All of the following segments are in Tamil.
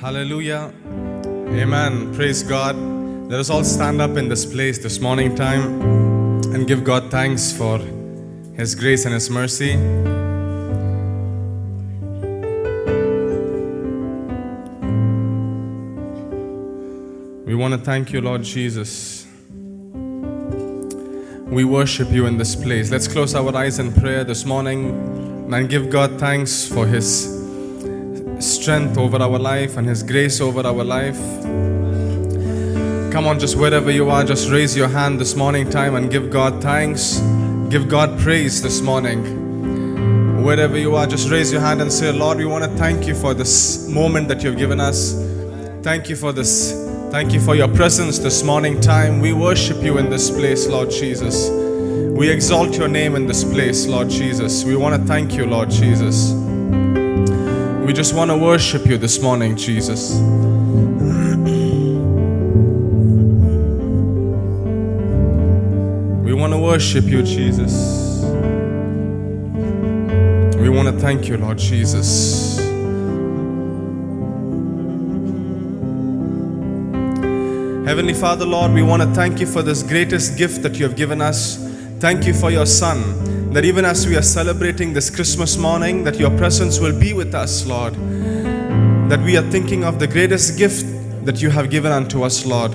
Hallelujah. Amen. Praise God. Let us all stand up in this place this morning time and give God thanks for His grace and His mercy. We want to thank you, Lord Jesus. We worship you in this place. Let's close our eyes in prayer this morning and give God thanks for His strength over our life and His grace over our life. Come on, just wherever you are, just raise your hand this morning time and give God thanks. Give God praise this morning. Wherever you are, just raise your hand and say, Lord, we want to thank you for this moment that you've given us. Thank you for this. Thank you for your presence this morning time. We worship you in this place, Lord Jesus. We exalt your name in this place, Lord Jesus. We want to thank you, Lord Jesus. We just want to worship you this morning, Jesus. We want to worship you, Jesus. We want to thank you, Lord Jesus. Heavenly Father, Lord, we want to thank you for this greatest gift that you have given us. Thank you for your Son, that even as we are celebrating this Christmas morning, that your presence will be with us, Lord. That we are thinking of the greatest gift that you have given unto us, Lord.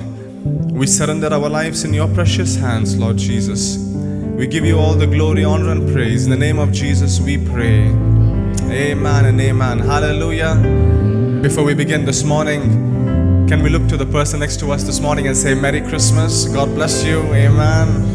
We surrender our lives in your precious hands, Lord Jesus. We give you all the glory, honor, and praise. In the name of Jesus we pray. Amen and amen. Hallelujah. Before we begin this morning, can we look to the person next to us this morning and say, Merry Christmas, God bless you, amen.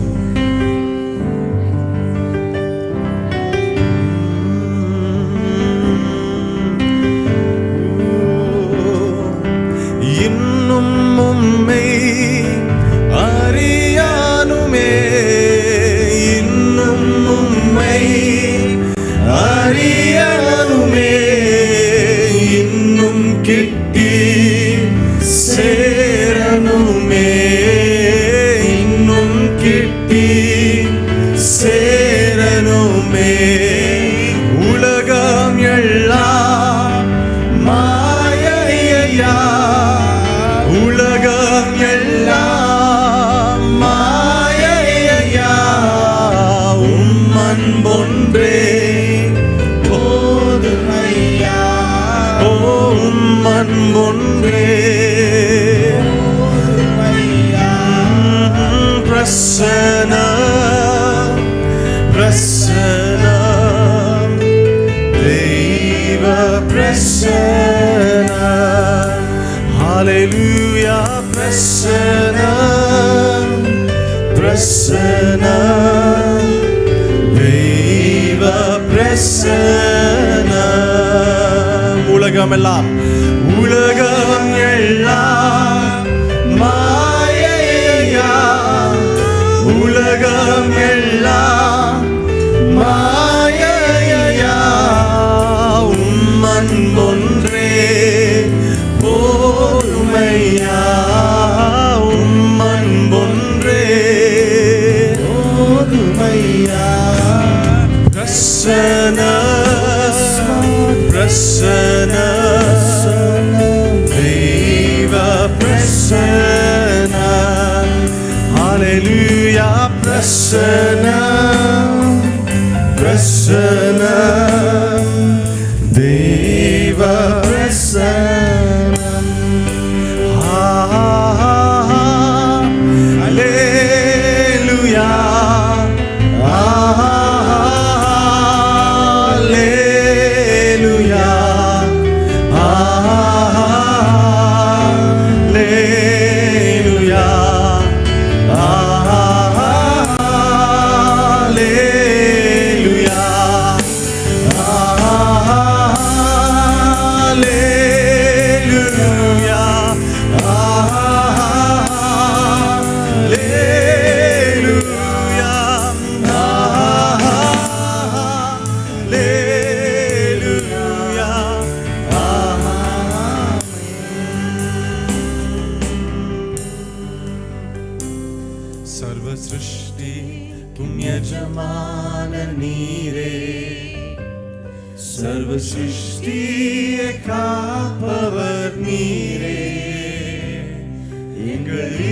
सर्व सृष्टिये कापवर नी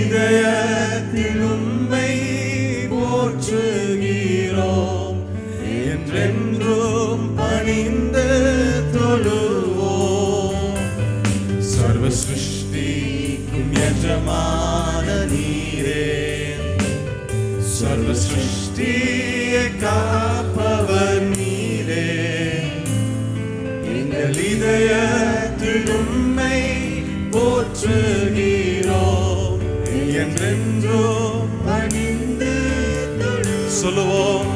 இதயத்தில் உம்மை போற்றுகிறோம், என்றென்றும் பணிந்து தொழுவோம். சர்வ சிருஷ்டிக்கும் எஜமான நீரே, சர்வ சிருஷ்டியை காப்பவர் நீரே, எங்கள் இதயத்தில் உம்மை போற்றுகிறோம், என்றென்றும் பணிந்து சொல்லுவோம்.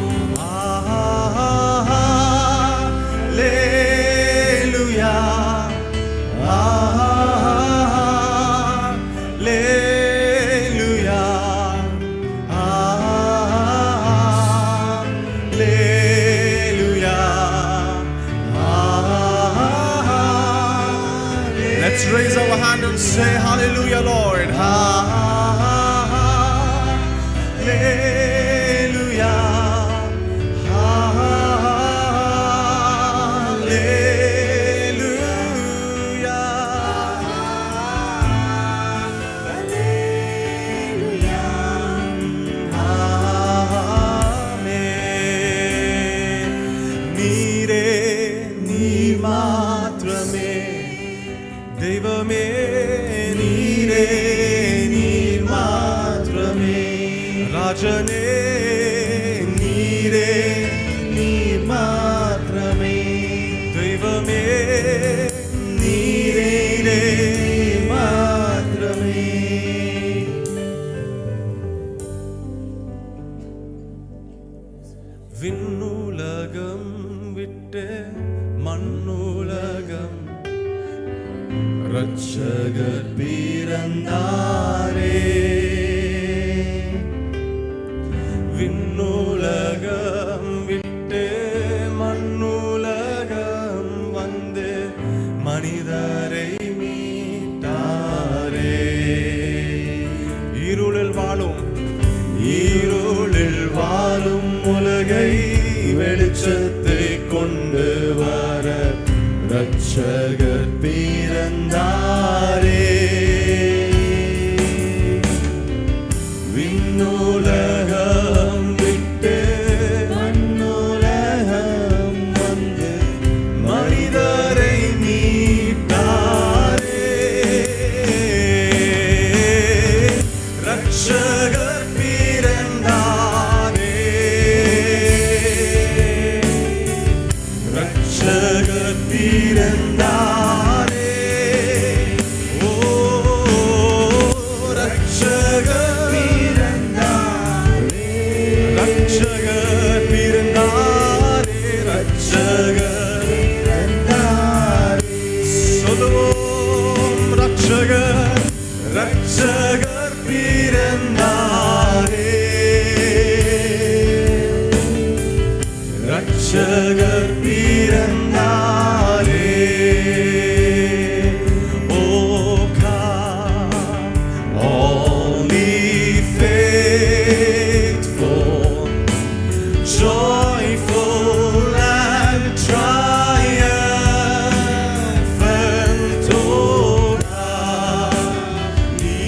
ஹல்லேலூயா, ஹல்லேலூயா, ஹல்லேலூயா. Let's raise our hand and say hallelujah, Lord. Hallelujah. தெய்வமே நீரே, நீர் மாத்திரமே. ராஜனே நீரே, நீர் மாத்திரமே. தெய்வமே நீரே, நீர் மாத்திரமே. விண்ணுலகம் விட்டு மண்ணுலகம் ரட்சகர் பிறந்தாரே. விண்ணுலகம் விட்டு மண்ணுலகம் வந்து மனிதரை மீட்டாரே. இருளில் வாழும் உலகை வெளிச்சத்தை கொண்டு வர ரட்சகர் பிறந்தாரே. விண்ணுலகம் விட்டு மண்ணுலகம் வந்து மனிதரை மீட்டாரே. ரட்சகர் பிறந்தாரே, ரட்சகர் பிறந்தாரே. ஓ ரட்சகர் பிறந்தாரே, ரட்சகர் பிறந்தாரே, ரட்சகர் பிறந்தாரே. சொல்லுவோம் ரட்சகர், ரட்சகர் பிறந்தாரே, ரட்சகர் பிறந்தாரே. ஓ come, all ye faithful, joyful and triumphant, O God, ye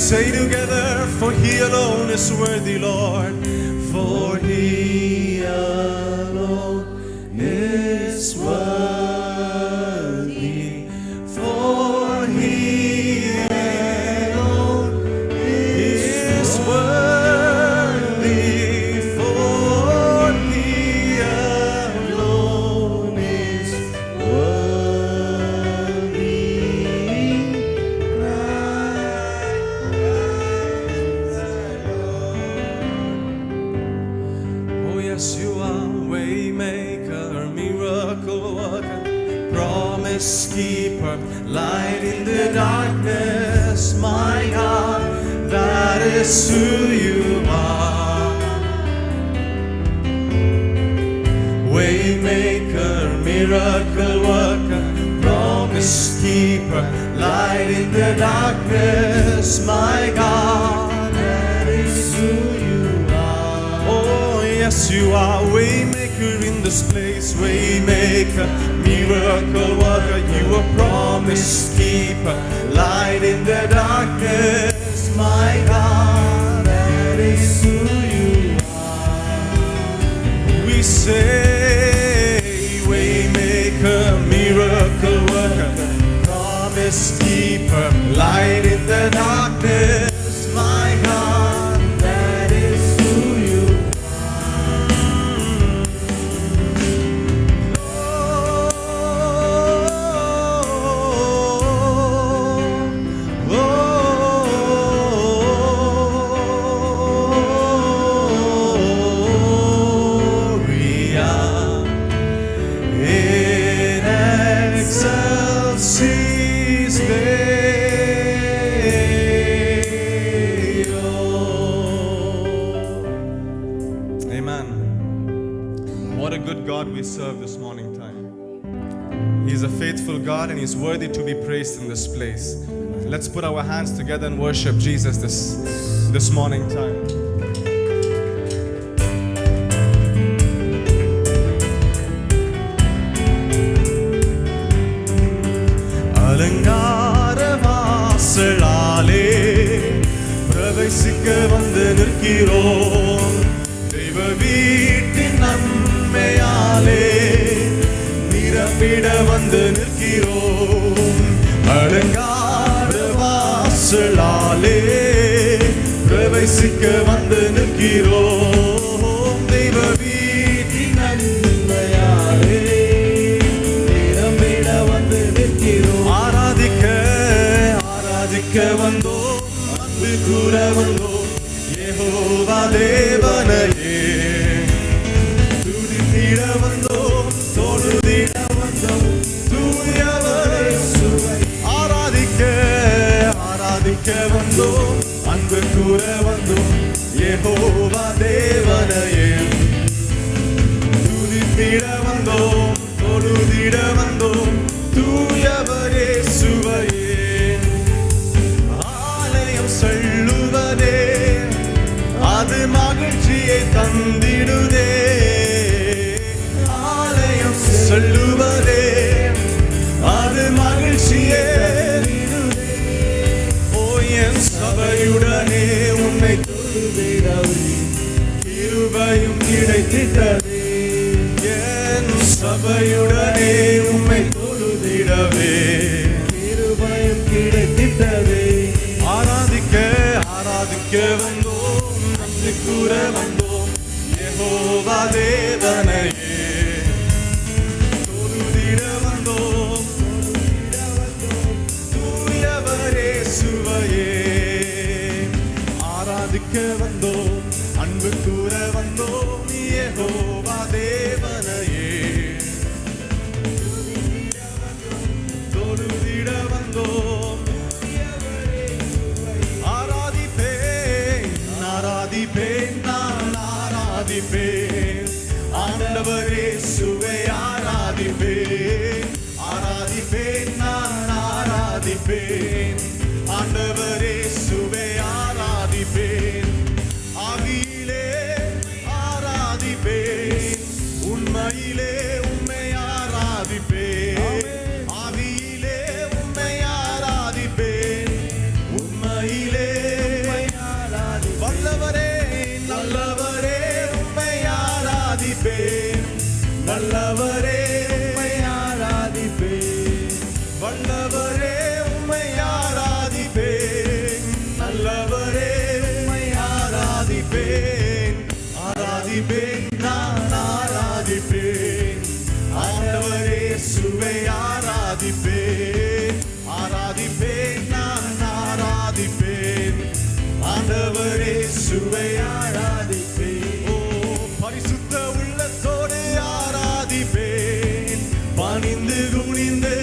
say together, for He alone is worthy, Lord. For He alone is worthy. For He alone is worthy. For He alone is worthy. Oh yes, you are waymaker, miracle worker, promise keeper, light in the darkness. My God, that is who you are. Waymaker, miracle worker, promise keeper, light in the darkness. My God, that is who you are. Oh yes, you are waymaker in this place, waymaker, miracle worker. You are promise keeper, light in the darkness. My God, that is who you are. We say, waymaker, miracle worker, promise keeper, light in the darkness. My God, that is who you we serve this morning time. He is a faithful God and He's worthy to be praised in this place. Let's put our hands together and worship Jesus this morning time. அலங்கார வாசலாலே பிரவேசிக்க வந்து நிற்கிறோம். தெய்வ வீட்டின் நன்மையாலே நிரம்பிட வந்து நிற்கிறோம். அலங்கார வாசலாலே பிரவேசிக்க வந்து நிற்கிறோம். தெய்வ வீட்டின் நன்மையாலே நிரம்பிட வந்து நிற்கிறோம். ஆராதிக்க வந்தோம், அன்பு கூற வந்தோம். யெகோவா தேவனையே துதித்திட வந்தோம், தொழுதிட வந்தோம். தூயவரே சுவை ஆராதிக்க வந்தோம், அன்பு கூற வந்தோம். யெகோவா தேவனையே துதித்திட வந்தோம், தொழுதிட வந்தோம். தூயவரே சுவையே ஆலயம் செல்லுவதே அது மகிழ்ச்சியை தந்திடுதே. ஆலயம் செல்லுவதே அது மகிழ்ச்சியை தந்திடுதே. ஓ என் சபையுடனே உன்னை தொழுதிடவே கிருபையும் கிடைத்திட்டதே. என் சபையுடனே உம்மை தொழுதிடவே கிருபையும் கிடைத்திட்டதே. ஆராதிக்க வந்தோம், நன்றி கூற வந்தோம். யெகோவா தேவனையே தொழுதிட வந்தோம், தூயவரே சுவையே. ஆராதிக்க வந்தோம், அன்பு கூற வந்தோம். யெகோவா தேவனையே தொழுதிட வந்தோம். ஆராதிப்பேன் நான் ஆராதிப்பேன், ஆண்டவரே சுவை ஆராதிப்பேன். ஆராதிப்பேன் நான் ஆராதிப்பேன், ஆண்டவரே சுவை ஆராதிப்பேன். ஆவியிலே ஆராதிப்பேன், உண்மையிலே உம்மை ஆராதிப்பேன். ஆவியிலே உம்மை ஆராதிப்பேன், உண்மையிலே இயேசுவை ஆராதிப்பேன், ஆராதிப்பேன், நான் ஆராதிப்பேன். ஆண்டவர் இயேசுவை ஆராதிப்பேன். ஓ, பரிசுத்த உள்ளத்தோடு ஆராதிப்பேன், பணிந்து குனிந்து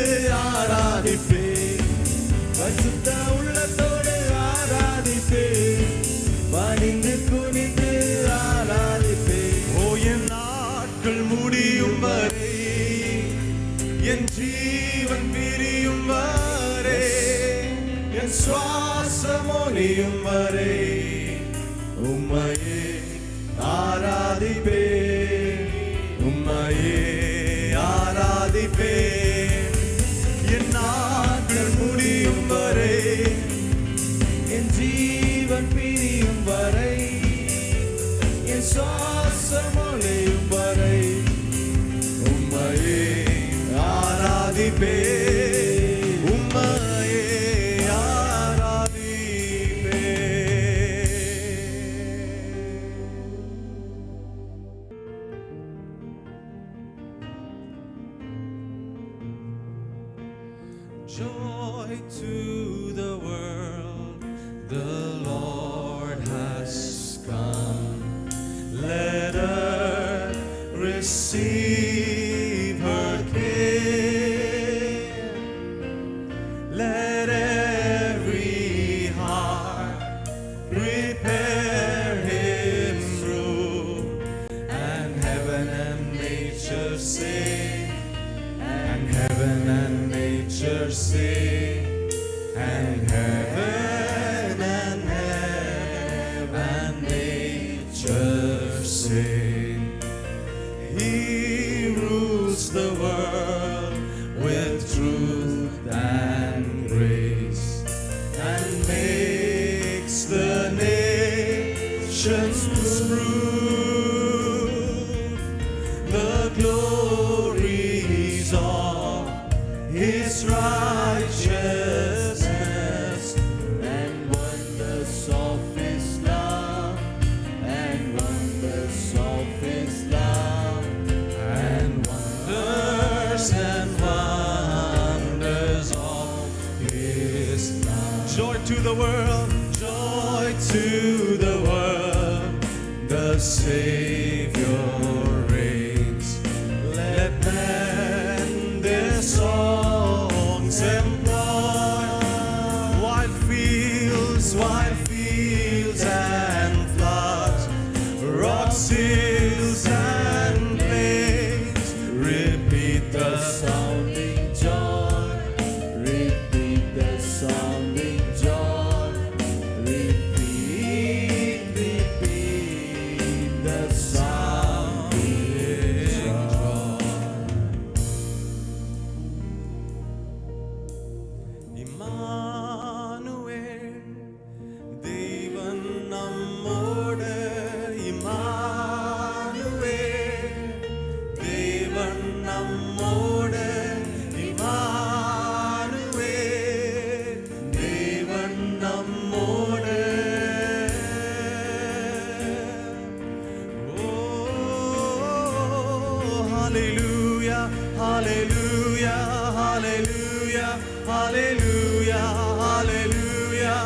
ஆராதிப்பேன். பரிசுத்த உள்ளத்தோடு ஆராதிப்பேன், பணிந்து குனிந்து ஆராதிப்பேன். ஓ, என் நாட்கள் முடியும் வரை, என் ஜீவன் பிரியும் வரை, என் சுவாசம் ஒலியும் வரை உம்மையே ஆராதிப்பேன், உம்மையே ஆராதிப்பேன். என் நாட்கள் முடியும் வரை, என் ஜீவன் பிரியும் வரை, என் சுவாசம் ஒலியும் வரை உம்மையே ஆராதிப்பேன், உம்மையே joy to the world, the Lord has come. Let earth receive her King. Let every heart prepare Him room, and heaven and nature sing, and heaven and nature sing, and heaven and nature sing. He rules the world with truth and grace, and makes the nations prove the glories of His righteousness, and wonders of His love, and wonders of His love, and wonders of His love. Joy to the world, joy to the world, the Savior reigns. Let men their songs employ, white fields and floods, rocks, hills and plains, repeat the sounding joy, repeat the sounding joy, repeat the sounding joy. Immanuel, Devan nammode, Immanuel, Devan nammode, Immanuel, Devan nammode. Oh, hallelujah, hallelujah, hallelujah, hallelujah, hallelujah, hallelujah.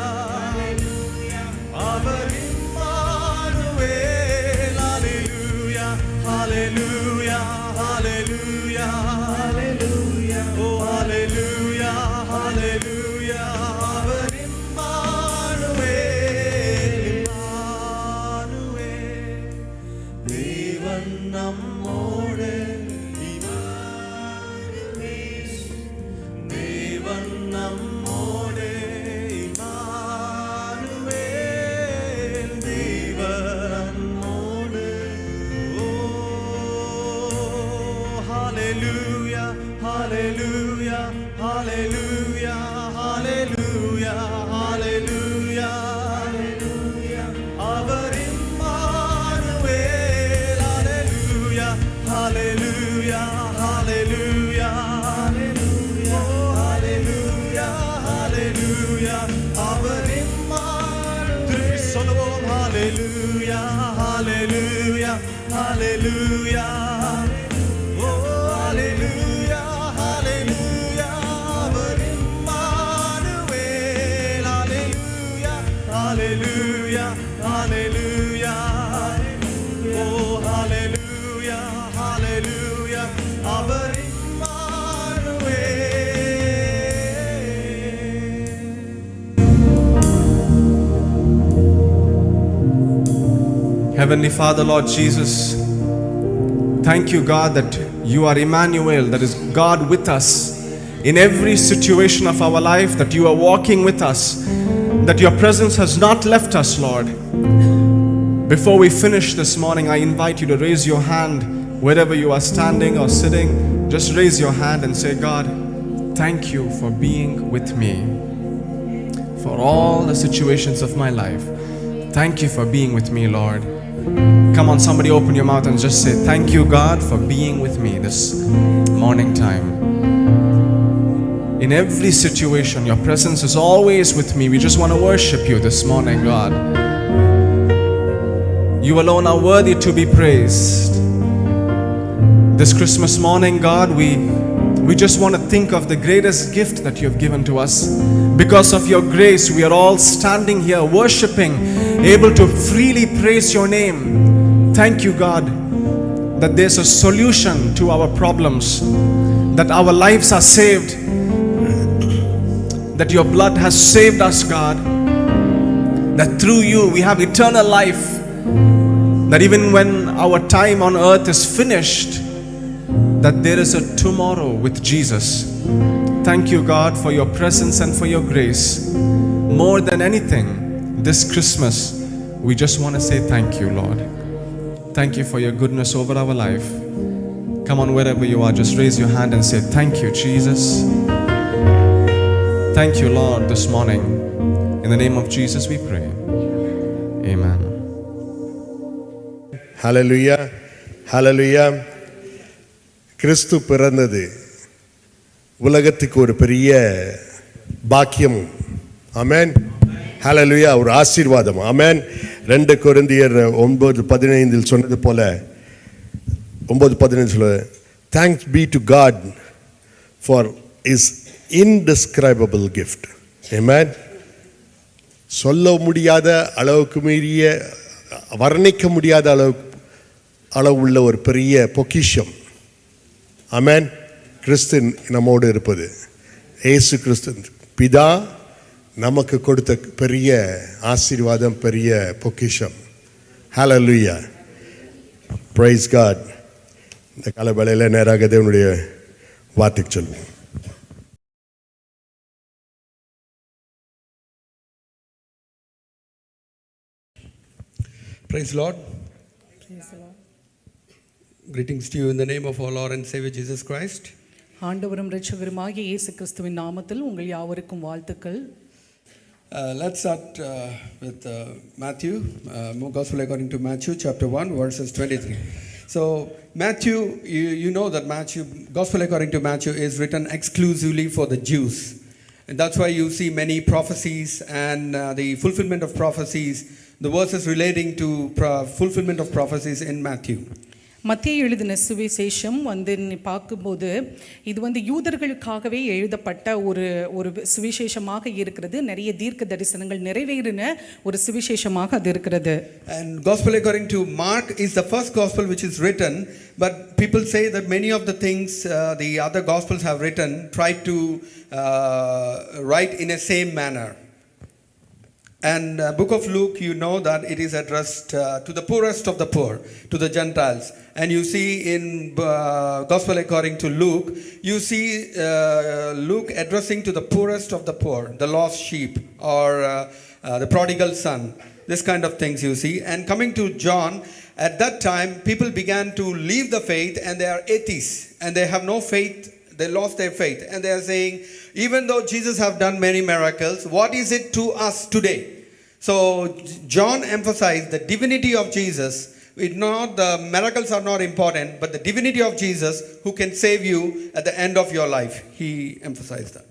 Our Immanuel, hallelujah, hallelujah, hallelujah, hallelujah. Oh, hallelujah, hallelujah. Our Immanuel, Immanuel, தேவன் நம்மோடு, தேவன் நம்மோடு, இம்மானுவேல், தேவன் நம்மோடு. Oh, hallelujah, hallelujah, hallelujah, hallelujah, hallelujah, hallelujah. அவர் Emmanuel, hallelujah, hallelujah, hallelujah, hallelujah. Oh, hallelujah, hallelujah. அவர் இம்மானுவேல். திருப்பி சொல்லுவோம், hallelujah, hallelujah, hallelujah. Oh, hallelujah, hallelujah. Heavenly Father, Lord Jesus, thank you, God, that you are Emmanuel, that is God with us in every situation of our life, that you are walking with us, that your presence has not left us, Lord. Before we finish this morning, I invite you to raise your hand wherever you are standing or sitting. Just raise your hand and say, God, thank you for being with me for all the situations of my life. Thank you for being with me, Lord. Come on, somebody open your mouth and just say, thank you, God, for being with me this morning time. In every situation, your presence is always with me. We just want to worship you this morning, God. You alone are worthy to be praised. This Christmas morning, God, we just want to think of the greatest gift that you have given to us. Because of your grace, we are all standing here worshiping, able to freely praise your name. Thank you, God, that there's a solution to our problems, that our lives are saved, that your blood has saved us, God, that through you we have eternal life, that even when our time on earth is finished, that there is a tomorrow with Jesus. Thank you, God, for your presence and for your grace. More than anything, this Christmas, we just want to say thank you, Lord. Thank you for your goodness over our life. Come on, wherever you are, just raise your hand and say, thank you, Jesus. Thank you, Lord, this morning. In the name of Jesus we pray. Amen. Hallelujah. Hallelujah. கிறிஸ்து பிறந்தது உலகத்துக்கு ஒரு பெரிய பாக்கியம். ஆமென். ஹல்லேலூயா. ஒரு ஆசீர்வாதம். ஆமென். 2 கொரிந்தியர் 9:15 சொன்னது போல 9:15 சொல்ல, thanks be to God for his indescribable gift. Amen. சொல்ல முடியாத அளவுக்கு மீறிய, வர்ணிக்க முடியாத அளவுள்ள ஒரு பெரிய பொக்கிஷம். ஆமென். கிறிஸ்து நம்மோடு இருப்பது, இயேசு கிறிஸ்து பிதா நமக்கு கொடுத்த பெரிய ஆசீர்வாதம், பெரிய பொக்கிஷம். ஹல்லேலூயா. Praise God. இந்த கால வேளையில் நேராக தேவனுடைய வார்த்தைக்கு சொல்லுவோம். Praise the Lord. Praise the Lord. Greetings to you in the name of our Lord and Savior Jesus Christ. ஆண்டவரும் இரட்சகருமாகிய இயேசு கிறிஸ்துவின் நாமத்தில் உங்கள் யாவருக்கும் வாழ்த்துக்கள். Let's start with Matthew, Gospel according to Matthew, chapter 1, verses 23. So, Matthew, you know that Gospel according to Matthew is written exclusively for the Jews. And that's why you see many prophecies and the fulfillment of prophecies, the verses relating to fulfillment of prophecies in Matthew. மத்தேயு எழுதின சுவிசேஷம் பார்க்கும்போது இது யூதர்களுக்காகவே எழுதப்பட்ட ஒரு சுவிசேஷமாக இருக்கிறது. நிறைய தீர்க்க தரிசனங்கள் நிறைவேறின ஒரு சுவிசேஷமாக அது இருக்கிறது. And Gospel according to Mark is the first gospel which is written, but people say that many of the things the other gospels have written try to write in a same manner. And book of Luke, you know that it is addressed to the poorest of the poor, to the Gentiles. And you see in Gospel according to Luke, you see Luke addressing to the poorest of the poor, the lost sheep, or the prodigal son. This kind of things you see. And coming to John, at that time, people began to leave the faith and they are atheists. And they have no faith. They lost their faith. And they are saying, even though Jesus have done many miracles, what is it to us today? So John emphasized the divinity of Jesus. The miracles are not important, but the divinity of Jesus who can save you at the end of your life. He emphasized that.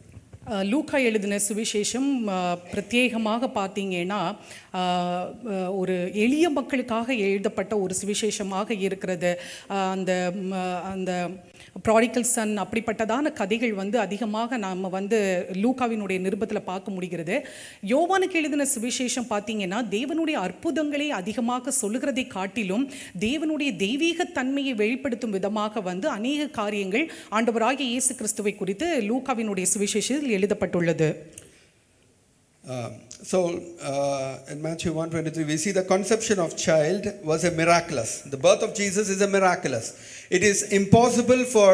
லூக்கா எழுதின சுவிசேஷம் பிரத்யேகமாக பார்த்தீங்கன்னா ஒரு எளிய மக்களுக்காக எழுதப்பட்ட ஒரு சுவிசேஷமாக இருக்கிறது. அந்த ப்ராடிகல் சன் அப்படிப்பட்டதான கதைகள் அதிகமாக நாம் லூக்காவினுடைய நிருபத்தில் பார்க்க முடிகிறது. யோவானுக்கு எழுதின சுவிசேஷம் பார்த்தீங்கன்னா தேவனுடைய அற்புதங்களை அதிகமாக சொல்லுகிறதை காட்டிலும் தேவனுடைய தெய்வீக தன்மையை வெளிப்படுத்தும் விதமாக அநேக காரியங்கள் ஆண்டவராகிய இயேசு கிறிஸ்துவை குறித்து லூக்காவினுடைய சுவிசேஷத்தில் எழுதப்பட்டுள்ளது. So in Matthew 1:23, we see the conception of child was a miraculous. The birth of Jesus is a miraculous. It is impossible for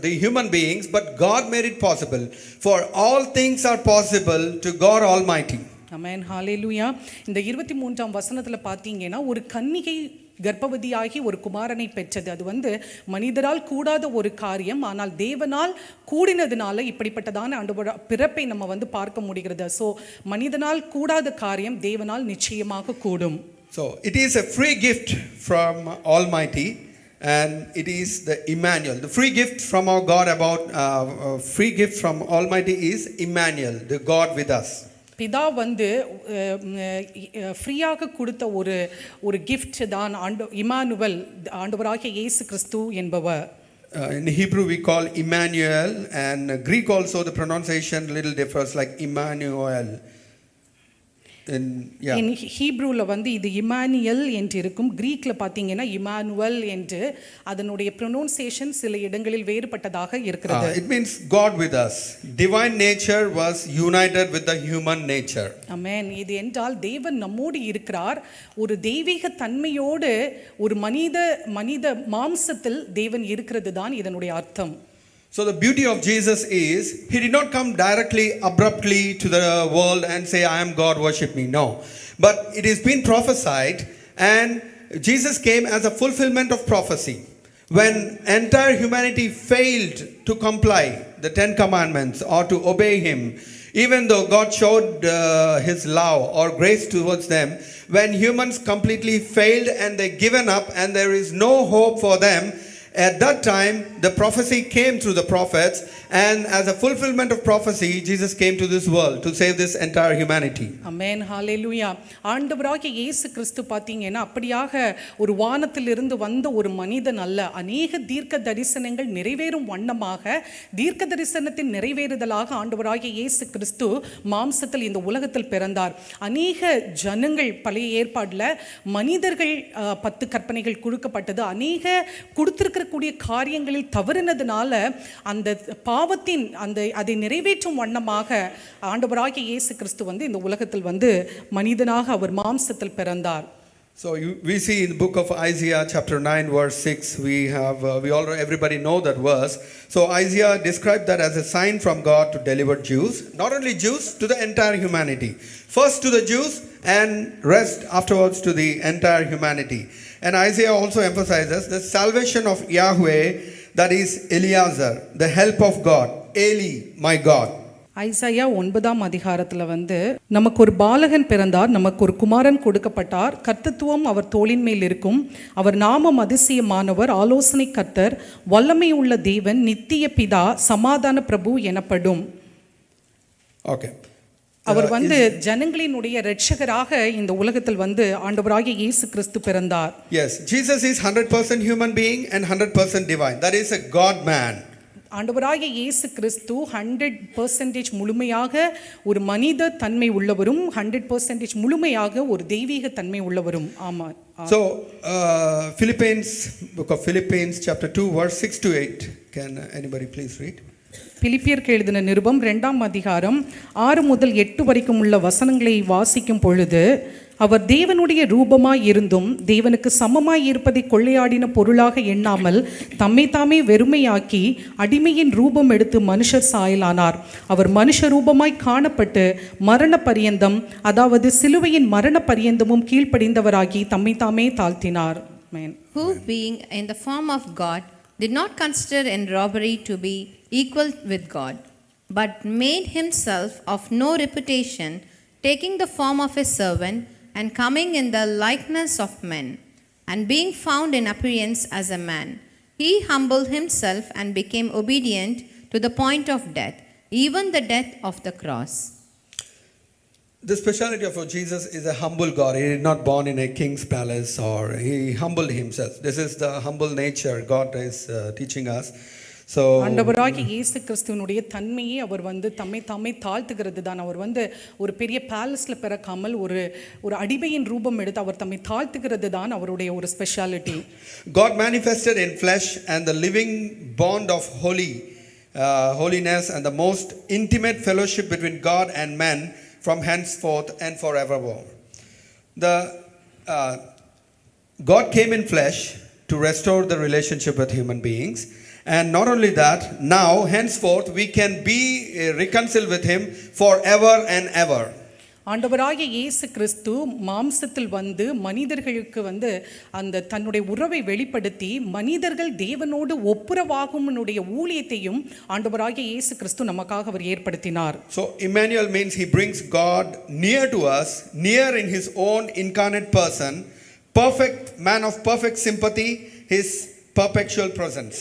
the human beings, but God made it possible. For all things are possible to God Almighty. ஆமென் ஹalleluya. இந்த 23ஆம் வசனத்துல பாத்தீங்கன்னா ஒரு கன்னிகை கர்ப்பவதியாகி ஒரு குமாரனை பெற்றது. அது மனிதரால் கூடாத ஒரு காரியம், ஆனால் தேவனால் கூடினதுனால இப்படிப்பட்டதான பிறப்பை நம்ம பார்க்க முடிகிறது. ஸோ மனிதனால் கூடாத காரியம் தேவனால் நிச்சயமாக கூடும். So it is a free gift from Almighty, and it is the Emmanuel. The free gift from our God free gift from Almighty is Emmanuel, the God with us. பிதா ஃப்ரீயாக கொடுத்த ஒரு கிஃப்ட் தான் இம்மானுவேல், ஆண்டவராகிய இயேசு கிறிஸ்து என்பவர். In Hebrew we call Emmanuel, and Greek also the pronunciation little differs, like Emmanuel. In ஹீப்ரூல இது இமானியல் என்று இருக்கும். கிரீக்ல பாத்தீங்கன்னா இமானுவல் என்று அதனுடைய ப்ரொனன்சியேஷன் சில இடங்களில் வேறுபட்டதாக இருக்கிறது. It means God with us. Divine nature was united with the human nature. ஆமென். இது என்றால் தேவன் நம்மோடு இருக்கிறார். ஒரு தெய்வீக தன்மையோடு ஒரு மனித மாம்சத்தில் தேவன் இருக்கிறது தான் இதனுடைய அர்த்தம். So the beauty of Jesus is, he did not come directly, abruptly to the world and say, I am God, worship me. No. But it has been prophesied, and Jesus came as a fulfillment of prophecy. When entire humanity failed to comply the 10 commandments or to obey him, even though God showed his love or grace towards them, when humans completely failed and they given up and there is no hope for them, at that time the prophecy came through the prophets, and as a fulfillment of prophecy Jesus came to this world to save this entire humanity. Amen, hallelujah. ஆண்டவராகிய இயேசு கிறிஸ்து பாத்தீங்கன்னா அப்படியாக ஒரு வானத்திலிருந்து வந்த ஒரு மனிதன் அல்ல. அநேக தீர்க்க தரிசனங்கள் நிறைவேறும் வண்ணமாக, தீர்க்க தரிசனத்தின் நிறைவேறுதலாக ஆண்டவராகிய இயேசு கிறிஸ்து மாம்சத்தில் இந்த உலகத்தில் பிறந்தார். அநேக ஜனங்கள் பழைய ஏற்பாடுல மனிதர்கள் 10 கற்பனைகள் கொடுக்கப்பட்டது. அநேக கொடுத்திருக்கிற காரியங்களில் தவறினதுனால அந்த பாவத்தின் அதை நிறைவேற்றும் வண்ணமாக ஆண்டவராகிய இயேசு கிறிஸ்து இந்த உலகத்தில் மனிதனாக அவர் மாம்சத்தில் பிறந்தார். So we see in the book of Isaiah chapter 9 verse 6, everybody know that verse. So Isaiah described that as a sign from God to deliver Jews, not only Jews, to the entire humanity. First to the Jews and rest afterwards to the entire humanity. And Isaiah also emphasizes the salvation of Yahweh, that is Eliezer, the help of God, Eli, my God. Isaiah 9ஆம் அதிகாரத்துல நமக்கு ஒரு பாலகன் பிறந்தார், நமக்கு ஒரு குமாரன் கொடுக்கப்பட்டார், கர்த்தத்துவம் அவர் தோளின் மேல் இருக்கும், அவர் நாமம் அதிசயமானவர், ஆலோசனை கர்த்தர், வல்லமை உள்ள தேவன், நித்திய பிதா, சமாதான பிரபு எனப்படும். Okay. அவர் ஜனங்களினுடைய இரட்சகராக இந்த உலகத்தில் ஆண்டவராகிய இயேசு கிறிஸ்து பிறந்தார். Yes, Jesus is 100% human being and 100% divine. That is a God man. ஆண்டவராகிய இயேசு கிறிஸ்து 100% முழுமையாக ஒரு மனித தன்மை உள்ளவரும் 100% முழுமையாக ஒரு தெய்வீக தன்மை உள்ளவரும். ஆமா. So book of Philippians chapter 2 verse 6 to 8, can anybody please read? பிலிப்பியருக்கு எழுதின நிருபம் 2ஆம் அதிகாரம் 6 முதல் 8 வரைக்கும் உள்ள வசனங்களை வாசிக்கும் பொழுது, அவர் தேவனுடைய ரூபமாய் இருந்தும் தேவனுக்கு சமமாய் இருப்பதை கொள்ளையாடின பொருளாக எண்ணாமல் தம்மை தாமே வெறுமையாக்கி அடிமையின் ரூபம் எடுத்து மனுஷர் சாயலானார். அவர் மனுஷ ரூபமாய் காணப்பட்டு மரண பரியந்தம், அதாவது சிலுவையின் மரண பரியந்தமும் கீழ்ப்படிந்தவராகி தம்மை தாமே தாழ்த்தினார். Who being in the form of God did not consider in robbery to be equal with God, but made himself of no reputation, taking the form of a servant, and coming in the likeness of men, and being found in appearance as a man, he humbled himself and became obedient to the point of death, even the death of the cross. The speciality of Jesus is a humble God. He is not born in a king's palace, or he humbled himself. This is the humble nature God is teaching us. So ஆண்டவராகிய இயேசு கிறிஸ்துவினுடைய தன்மையை அவர் தம்மை தாமே தாழ்த்துகிறது தான். அவர் ஒரு பெரிய பேலஸ்ல பிறக்காமல் ஒரு அடிமையின் ரூபம் எடுத்து அவர் தம்மை தாழ்த்துகிறது தான் அவருடைய ஒரு speciality. God manifested in flesh, and the living bond of holiness and the most intimate fellowship between God and man from henceforth and forevermore. God came in flesh to restore the relationship with human beings. And not only that, now, henceforth, we can be reconciled with Him forever and ever. ஆண்டவராகிய இயேசு கிறிஸ்து மாம்சத்தில் வந்து மனிதர்களுக்கு வந்து அந்த தன்னுடைய உறவை வெளிப்படுத்தி மனிதர்கள் தேவனோடு ஒப்புரவாகும்னுடைய ஊழியத்தையும் ஆண்டவராகிய இயேசு கிறிஸ்து நமக்காக அவர் ஏற்படுத்தினார். So Emmanuel means He brings God near to us, near in His own incarnate person, perfect man of perfect sympathy, His perpetual presence.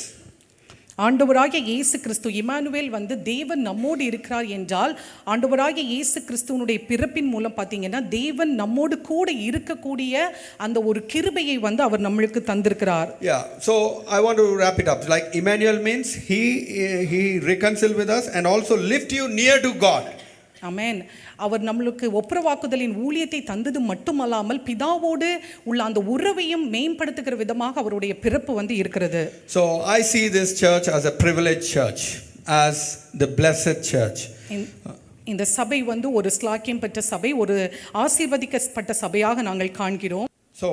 ஆண்டவராகிய இயேசு கிறிஸ்து இம்மானுவேல் வந்து தேவன் நம்மோடு இருக்கிறார் என்றால் ஆண்டவராகிய இயேசு கிறிஸ்துவனுடைய பிறப்பின் மூலம் பார்த்தீங்கன்னா தேவன் நம்மோடு கூட இருக்கக்கூடிய அந்த ஒரு கிருபையை வந்து அவர் நம்மளுக்கு தந்திருக்கிறார். Yeah, so I want to wrap it up. Like Emmanuel means he reconciled with us and also lift you near to God. ஆமென். அவர் நம்மளுக்கு ஒப்புரவாக்குதலின் ஊழியத்தை தந்தது மட்டுமல்லாமல் பிதாவோடு உள்ள அந்த உறவையும் மேம்படுத்துகிற விதமாக அவருடைய பிறப்பு வந்து இருக்கிறது. So I see this church as a privileged church, as the blessed church. இந்த சபை வந்து ஒரு ஸ்லாக்கியம் பெற்ற சபை, ஒரு ஆசீர்வதிக்கப்பட்ட சபையாக நாங்கள் காண்கிறோம். So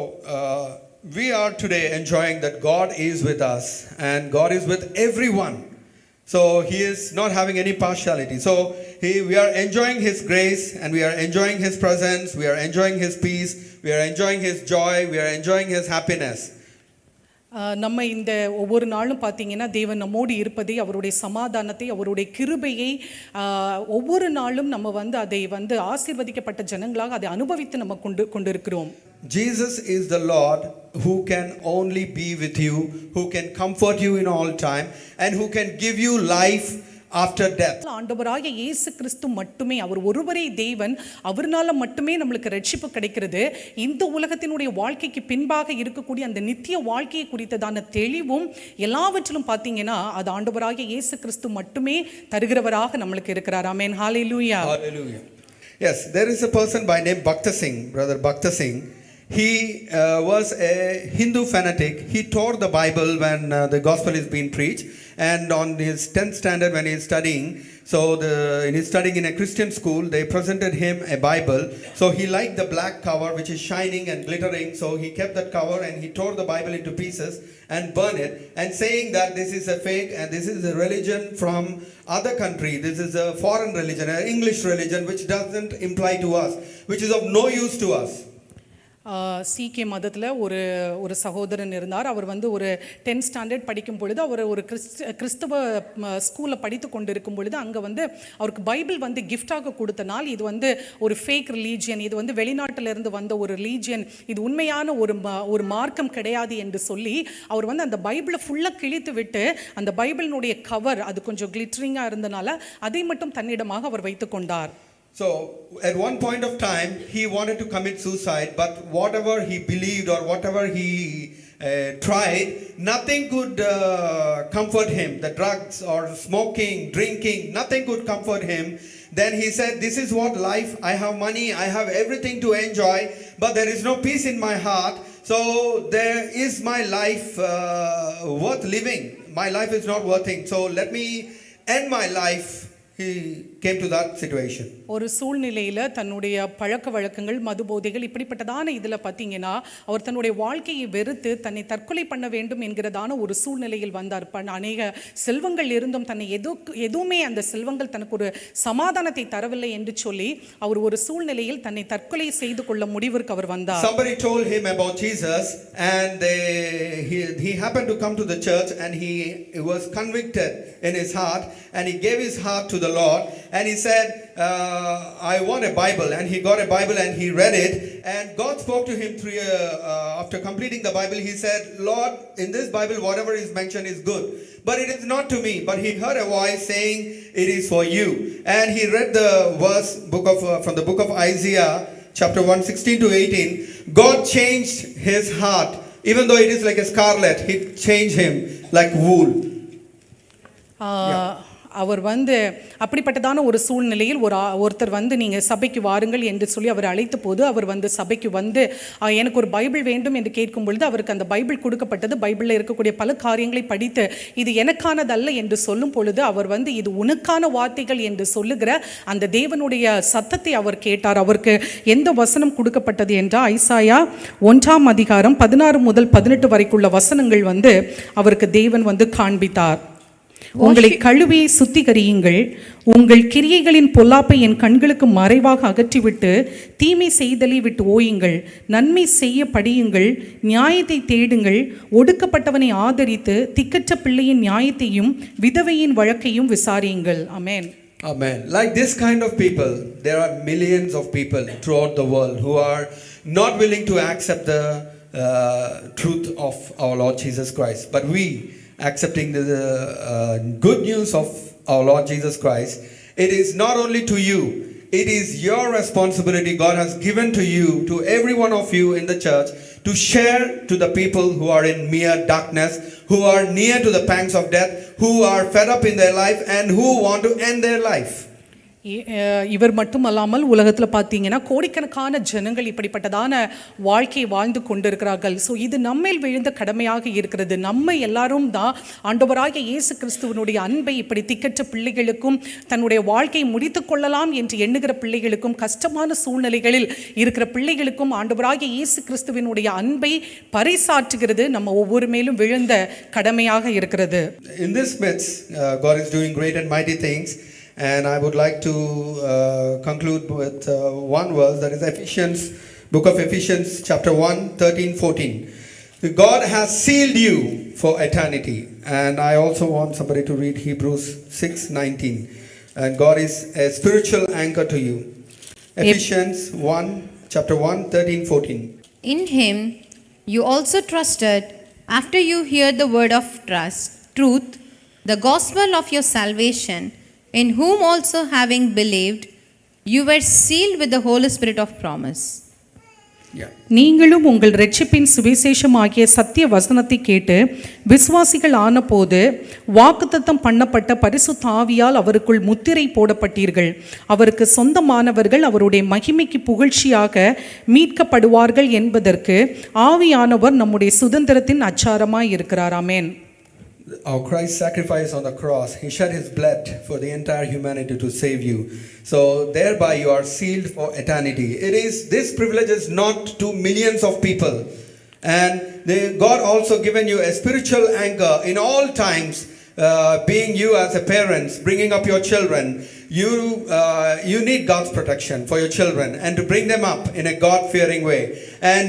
we are today enjoying that God is with us and God is with everyone. So He is not having any partiality. So we are enjoying His grace and we are enjoying His presence, we are enjoying His peace, we are enjoying His joy, we are enjoying His happiness. நம்ம இந்த ஒவ்வொரு நாளும் பார்த்தீங்கன்னா தேவன் நம்மோடு இருப்பதை, அவருடைய சமாதானத்தை, அவருடைய கிருபையை ஒவ்வொரு நாளும் நம்ம வந்து அதை வந்து ஆசீர்வதிக்கப்பட்ட ஜனங்களாக அதை அனுபவித்து நம்ம கொண்டிருக்கிறோம். Jesus is the Lord who can only be with you, who can comfort you in all time, and who can give you life after death. ஆண்டவராகிய இயேசு கிறிஸ்து மட்டுமே, அவர் ஒருவரே தேவன், அவர்னால மட்டுமே நம்மளுக்கு ரட்சிப்பு கிடைக்கிறது. இந்த உலகத்தினுடைய வாழ்க்கைக்கு பின்பாக இருக்கக்கூடிய அந்த நித்திய வாழ்க்கையை குறித்ததான தெளிவும் எல்லாவற்றிலும் பார்த்தீங்கன்னா அது ஆண்டவராகிய இயேசு கிறிஸ்து மட்டுமே தருகிறவராக நம்மளுக்கு இருக்கிறார். ஆமென். ஹalleluya. Hallelujah. Yes, there is a person by name Bhakta Singh, brother Bhakta Singh. He was a Hindu fanatic. He tore the Bible when the gospel is being preached. And on his 10th standard when he is studying, he's studying in a Christian school, they presented him a Bible. So he liked the black cover which is shining and glittering. So he kept that cover and he tore the Bible into pieces and burned it, and saying that this is a fake and this is a religion from other country. This is a foreign religion, an English religion which doesn't imply to us, which is of no use to us. சீக்கிய மதத்தில் ஒரு சகோதரன் இருந்தார். அவர் வந்து ஒரு 10th ஸ்டாண்டர்ட் படிக்கும் பொழுது அவர் ஒரு கிறிஸ்தவ ஸ்கூலில் படித்து கொண்டு இருக்கும் பொழுது அங்கே வந்து அவருக்கு பைபிள் வந்து கிஃப்டாக கொடுத்தனால் இது வந்து ஒரு ஃபேக் ரிலீஜியன், இது வந்து வெளிநாட்டிலிருந்து வந்த ஒரு ரிலீஜியன், இது உண்மையான ஒரு மார்க்கம் கிடையாது என்று சொல்லி அவர் வந்து அந்த பைபிளை ஃபுல்லாக கிழித்து விட்டு அந்த பைபிளினுடைய கவர் அது கொஞ்சம் கிளிட்டரிங்காக இருந்தனால அதை மட்டும் தன்னிடமாக அவர் வைத்து கொண்டார். So at one point of time he wanted to commit suicide, but whatever he believed or whatever he tried, nothing could comfort him. The drugs or smoking, drinking, nothing could comfort him. Then he said, this is what life, I have money, I have everything to enjoy, but there is no peace in my heart. So there is my life worth living. My life is not worth it. So let me end my life. He came to that situation. ஒரு சூழ்நிலையில் தன்னுடைய பழக்க வழக்கங்கள், மது போதைகள் இப்படிப்பட்டதான இதில் பார்த்தீங்கன்னா அவர் தன்னுடைய வாழ்க்கையை வெறுத்து தன்னை தற்கொலை பண்ண வேண்டும் என்கிறதான ஒரு சூழ்நிலையில் வந்தார். அநேக செல்வங்கள் இருந்தும் தன்னை எதுவுமே அந்த செல்வங்கள் தனக்கு ஒரு சமாதானத்தை தரவில்லை என்று சொல்லி அவர் ஒரு சூழ்நிலையில் தன்னை தற்கொலை செய்து கொள்ள முடிவிற்கு அவர் வந்தார். Somebody told him about Jesus and he happened to come to the church and he was convicted in his heart and he gave his heart to the Lord and he said, I want a Bible, and he got a Bible and he read it, and God spoke to him after completing the Bible. He said, Lord, in this Bible whatever is mentioned is good, but it is not to me. But he heard a voice saying, it is for you. And he read the verse from the book of Isaiah chapter 1:16 to 18. God changed his heart, even though it is like a scarlet, he changed him like wool. அவர் அப்படிப்பட்டதான ஒரு சூழ்நிலையில் ஒருத்தர் நீங்கள் சபைக்கு வாருங்கள் என்று சொல்லி அவர் அழைத்த போது அவர் சபைக்கு எனக்கு ஒரு பைபிள் வேண்டும் என்று கேட்கும் பொழுது அவருக்கு அந்த பைபிள் கொடுக்கப்பட்டது. பைபிளில் இருக்கக்கூடிய பல காரியங்களை படித்து இது எனக்கானதல்ல என்று சொல்லும் பொழுது அவர் இது உனக்கான வார்த்தைகள் என்று சொல்லுகிற அந்த தேவனுடைய சத்தத்தை அவர் கேட்டார். அவருக்கு எந்த வசனம் கொடுக்கப்பட்டது என்றால் ஐசாயா 1ஆம் அதிகாரம் 16 முதல் 18 வரைக்குள்ள வசனங்கள் அவருக்கு தேவன் காண்பித்தார். உங்களை கழுவி சுத்திகரியுங்கள், உங்கள் கிரியைகளின் பொல்லாப்பை என் கண்களுக்கு மறைவாக அகற்றிவிட்டு தீமை செய்தலை விட்டு ஓயுங்கள், நன்மை செய்ய படியுங்கள், நியாயத்தை தேடுங்கள், ஒடுக்கப்பட்டவனை ஆதரித்து திக்கற்ற பிள்ளையின் நியாயத்தையும் விதவையின் வழக்கையும் விசாரியுங்கள். ஆமென். Amen. Like this kind of people, there are millions of people throughout the world who are not willing to accept the truth of our Lord Jesus Christ. But we, accepting the good news of our Lord Jesus Christ, it is not only to you, it is your responsibility God has given to you, to every one of you in the church, to share to the people who are in mere darkness, who are near to the pangs of death, who are fed up in their life and who want to end their life. இவர் மட்டுமல்லாமல் உலகத்தில் பார்த்தீங்கன்னா கோடிக்கணக்கான ஜனங்கள் இப்படிப்பட்டதான வாழ்க்கையை வாழ்ந்து கொண்டிருக்கிறார்கள். ஸோ இது நம்மேல் விழுந்த கடமையாக இருக்கிறது. நம்ம எல்லாரும் தான் ஆண்டவராகிய இயேசு கிறிஸ்துவனுடைய அன்பை இப்படி திக்கற்ற பிள்ளைகளுக்கும் தன்னுடைய வாழ்க்கையை முடித்து கொள்ளலாம் என்று எண்ணுகிற பிள்ளைகளுக்கும் கஷ்டமான சூழ்நிலைகளில் இருக்கிற பிள்ளைகளுக்கும் ஆண்டவராகிய இயேசு கிறிஸ்துவனுடைய அன்பை பறைசாற்றுகிறது நம்ம ஒவ்வொரு மேலும் விழுந்த கடமையாக இருக்கிறது. In this midst, God is doing great and mighty things. And I would like to conclude with one verse, that is Ephesians, book of Ephesians, chapter 1, 13, 14. God has sealed you for eternity. And I also want somebody to read Hebrews 6, 19. And God is a spiritual anchor to you. Ephesians 1, chapter 1, 13, 14. In him you also trusted, after you heard the word of truth, the gospel of your salvation, in whom also having believed, you were sealed with the Holy Spirit of promise. நீங்களும் உங்கள் இரட்சிப்பின் சுவிசேஷம் ஆகிய சத்திய வசனத்தை கேட்டு விசுவாசிகள் ஆனபோது வாக்குத்தத்தம் பண்ணப்பட்ட பரிசுத்த ஆவியால் அவருக்குள் முத்திரை போடப்பட்டீர்கள். அவருக்கு சொந்தமானவர்கள் அவருடைய மகிமைக்கு புகழ்ச்சியாக மீட்கப்படுவார்கள் என்பதற்கு ஆவியானவர் நம்முடைய சுதந்திரத்தின் அச்சாரமாய் இருக்கிறார். ஆமென். Our Christ sacrifice on the cross, he shed his blood for the entire humanity to save you. So thereby you are sealed for eternity. This privilege is not to millions of people. And God also given you a spiritual anchor in all times, being you as a parents, bringing up your children. You need God's protection for your children and to bring them up in a God-fearing way. And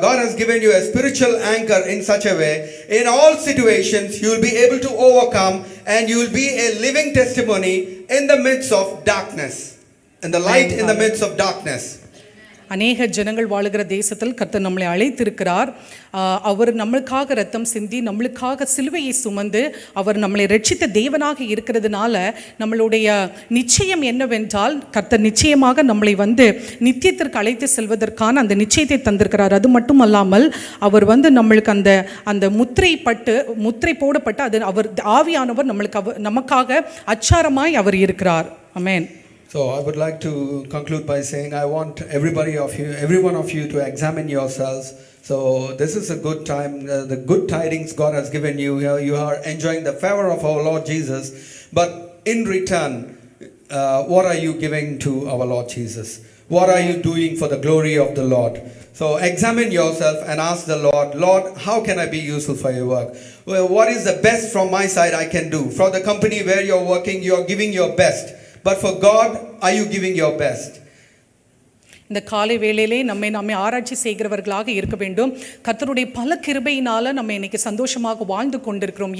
God has given you a spiritual anchor in such a way, in all situations you will be able to overcome, and you will be a living testimony in the midst of darkness, and the light in the midst of darkness. அநேக ஜனங்கள் வாழுகிற தேசத்தில் கர்த்தர் நம்மளை அழைத்திருக்கிறார். அவர் நம்மளுக்காக ரத்தம் சிந்தி நம்மளுக்காக சிலுவையை சுமந்து அவர் நம்மளை ரட்சித்த தேவனாக இருக்கிறதுனால நம்மளுடைய நிச்சயம் என்னவென்றால் கர்த்தர் நிச்சயமாக நம்மளை நித்தியத்திற்கு அழைத்து செல்வதற்கான அந்த நிச்சயத்தை தந்திருக்கிறார். அது மட்டும் அல்லாமல் அவர் நம்மளுக்கு அந்த முத்திரை போடப்பட்டு அது அவர் ஆவியானவர் நம்மளுக்கு நமக்காக அச்சாரமாய் அவர் இருக்கிறார். ஆமென். So I would like to conclude by saying I want every one of you to examine yourselves. So this is a good time, the good tidings God has given you. You are enjoying the favor of our Lord Jesus. But in return, what are you giving to our Lord Jesus? What are you doing for the glory of the Lord? So examine yourself and ask the Lord, Lord, how can I be useful for your work? Well, what is the best from my side I can do? For the company where you are working, you are giving your best. But for God, are you giving your best? இந்த காலை வேளையிலே நம்மை ஆராய்ச்சி செய்கிறவர்களாக இருக்க வேண்டும். கர்த்தருடைய பல கிருபையினால நம்ம இன்னைக்கு சந்தோஷமாக வாழ்ந்து கொண்டிருக்கிறோம்.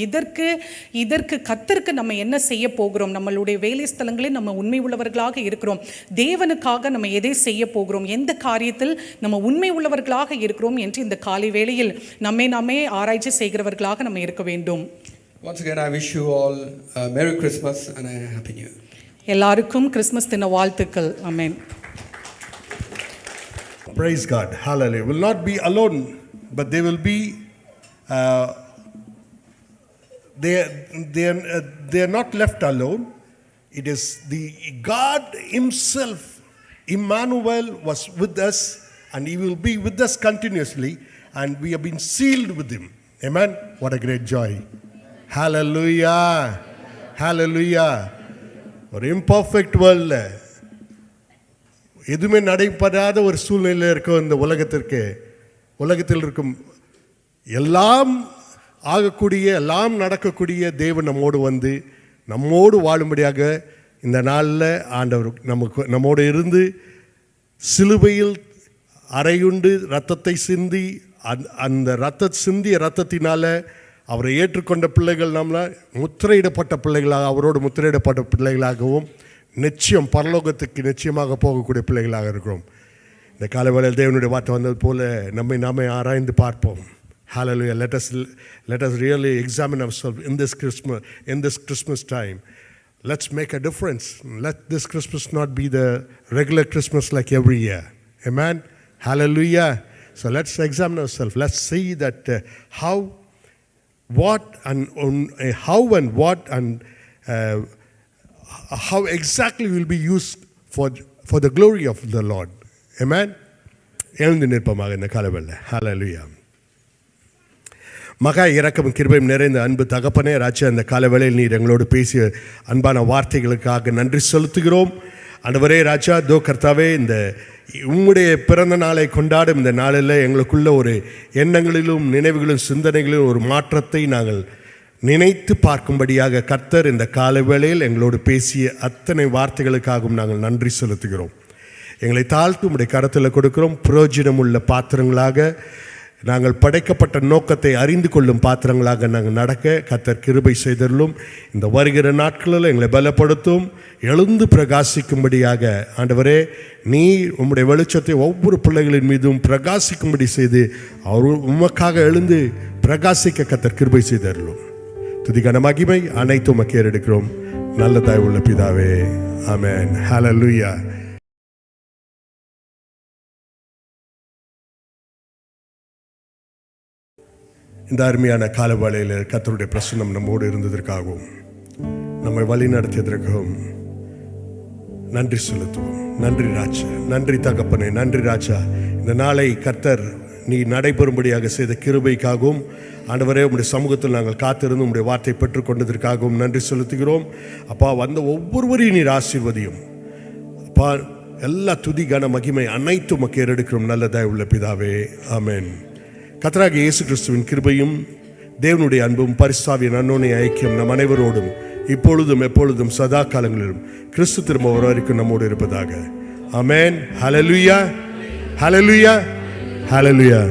இதற்கு கர்த்தருக்கு நம்ம என்ன செய்ய போகிறோம்? நம்மளுடைய வேலை ஸ்தலங்களில் நம்ம உண்மை உள்ளவர்களாக இருக்கிறோம். தேவனுக்காக நம்ம எதை செய்ய போகிறோம்? எந்த காரியத்தில் நம்ம உண்மை உள்ளவர்களாக இருக்கிறோம் என்று இந்த காலை வேளையில் நம்மை ஆராய்ச்சி செய்கிறவர்களாக நம்ம இருக்க வேண்டும். Once again, I wish you all a Merry Christmas and a Happy New Year. எல்லாருக்கும் கிறிஸ்மஸ் தின வாழ்த்துக்கள். ஆமென். Praise God. Hallelujah. Will not be alone, but they will be they are not left alone. It is the God himself, Emmanuel, was with us, and he will be with us continuously, and we have been sealed with him. Amen. What a great joy. Hallelujah. Hallelujah. ஒரு imperfect world, எதுவுமே நடைபெறாத ஒரு சூழ்நிலையில் இருக்கும் இந்த உலகத்தில் இருக்கும் எல்லாம் ஆகக்கூடிய எல்லாம் நடக்கக்கூடிய தேவன் நம்மோடு வந்து நம்மோடு வாழும்படியாக இந்த நாளில் ஆண்டவர் நம்மோடு இருந்து சிலுவையில் அறையுண்டு இரத்தத்தை சிந்தி அந்த சிந்திய இரத்தத்தினால அவரை ஏற்றுக்கொண்ட பிள்ளைகள் நம்மள முத்திரையிடப்பட்ட பிள்ளைகளாக, அவரோடு முத்திரையிடப்பட்ட பிள்ளைகளாகவும் நிச்சயம் பரலோகத்துக்கு நிச்சயமாக போகக்கூடிய பிள்ளைகளாக இருக்கிறோம். இந்த காலவேளையில் தேவனுடைய வார்த்தை வந்தது போல நாமே ஆராய்ந்து பார்ப்போம். Hallelujah. Let us really examine ourselves in this Christmas time. Let's make a difference. Let this Christmas not be the regular Christmas like every year. Amen. Hallelujah. So let's examine ourselves. Let's see that how exactly will be used for the glory of the Lord. Amen. எழுந்து நிற்பமாக இந்த காலவேளை. Hallelujah. மகா இரக்கம் கிருபையும் நிறைந்த அன்பு தகப்பனே, ராஜா, அந்த காலவேளையில் நீர் எங்களோடு பேசிய அன்பான வார்த்தைகளுக்காக நன்றி செலுத்துகிறோம். ஆண்டவரே ராஜா, கர்த்தாவே, இந்த உம்முடைய பிறந்த நாளை கொண்டாடும் இந்த நாளில் எங்களுக்குள்ள ஒரு எண்ணங்களிலும் நினைவுகளிலும் சிந்தனைகளிலும் ஒரு மாற்றத்தை நாங்கள் நினைத்து பார்க்கும்படியாக கர்த்தர் இந்த காலவேளையில் எங்களோடு பேசிய அத்தனை வார்த்தைகளுக்காகவும் நாங்கள் நன்றி செலுத்துகிறோம். எங்களை தாழ்த்து உம்முடைய கரத்தில் கொடுக்கிறோம். பிரயோஜனமுள்ள பாத்திரங்களாக, நாங்கள் படைக்கப்பட்ட நோக்கத்தை அறிந்து கொள்ளும் பாத்திரங்களாக நாங்கள் நடக்க கர்த்தர் கிருபை செய்தருளும். இந்த வருகிற நாட்களில் எங்களை பலப்படுத்தும், எழுந்து பிரகாசிக்கும்படியாக ஆண்டவரே நீர் உம்முடைய வெளிச்சத்தை ஒவ்வொரு பிள்ளைகளின் மீதும் பிரகாசிக்கும்படி செய்து அவர் உமக்காக எழுந்து பிரகாசிக்க கர்த்தர் கிருபை செய்தருளும். துதிக்கான மகிமை அனைத்தும் உமக்கு ஏறெடுக்கிறோம். நல்ல தயவுள்ள பிதாவே, ஆமென். ஹல்லேலூயா. இந்த அருமையான காலவேளையில் கர்த்தருடைய பிரசன்னம் நம்மோடு இருந்ததற்காகவும் நம்மை வழி நடத்தியதற்காகவும் நன்றி செலுத்துவோம். நன்றி ராஜா, நன்றி தகப்பனே, நன்றி ராஜா. இந்த நாளை கர்த்தர் நீ நடைபெறும்படியாக செய்த கிருபைக்காகவும் ஆண்டவரே உம்முடைய சமூகத்தில் நாங்கள் காத்திருந்து உம்முடைய வார்த்தை பெற்றுக்கொண்டதற்காகவும் நன்றி செலுத்துகிறோம். அப்பா, வந்த ஒவ்வொருவரையும் நீர் ஆசீர்வதியும். அப்பா, எல்லா துதி கன மகிமை அனைத்தும் உமக்கு ஏறெடுக்கிறோம். நல்ல தயவுள்ள பிதாவே, ஆமென். கர்த்தராகிய இயேசு கிறிஸ்துவின் கிருபையும் தேவனுடைய அன்பும் பரிசுத்தாவியின் அன்யோன்ய ஐக்கியம் நம் அனைவரோடும் இப்பொழுதும் எப்பொழுதும் சதா காலங்களிலும் கிறிஸ்து திரும்ப வரும் வரைக்கும் நம்மோடு இருப்பதாக. ஆமென். ஹல்லேலூயா, ஹல்லேலூயா, ஹல்லேலூயா.